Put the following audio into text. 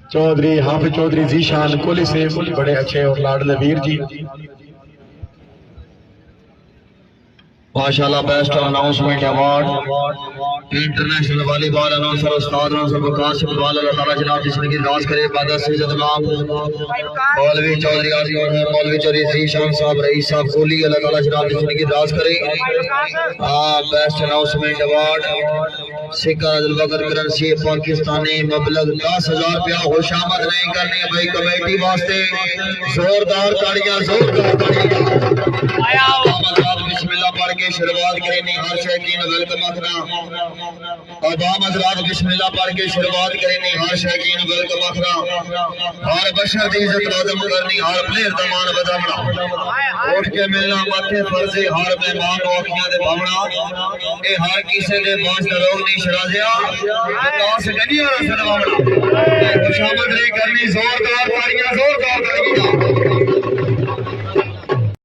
چودھری حافظ چودھری ذیشان کولی سے بڑے اچھے اور لاڈلے ویر جی ماشاءاللہ بیسٹ اناؤنسمنٹ ایوارڈ انٹرنیشنل والی بال اناؤنسر استاد اناؤنسر وقاص اقبال اللہ تعالیٰ جناب کی زندگی دراز کرے بعد سے جناب مولوی چودھری مولوی چودھری ذیشان صاحب رئیس صاحب کولی اللہ تعالیٰ جناب کی زندگی دراز کرے بیسٹ اناؤنسمنٹ ایوارڈ سکہ البقر کرنسی پاکستانی مبلغ 10,000 روپیہ خوش آمد نہیں کرنی ہے بھائی کمیٹی واسطے زوردار تاڑیاں بسم اللہ پڑھ کے شروعات کریں ہر شیخین ویلکم اکھنا عوام حضرات بسم اللہ پڑھ کے شروعات کریں ہر شیخین ویلکم اکھنا ہر بشر دی عزت لازم کرنی ہر پلیر دمان بدامنا اٹھ کے ملنا ماتھے فرضی ہر مہمان و اکھیاں دے بھامنا اے ہر کسے دے باس دلوگ نہیں شرازیا کاس گنیا رسل بھامنا خوش آمد نہیں کرنی زوردار تاڑیاں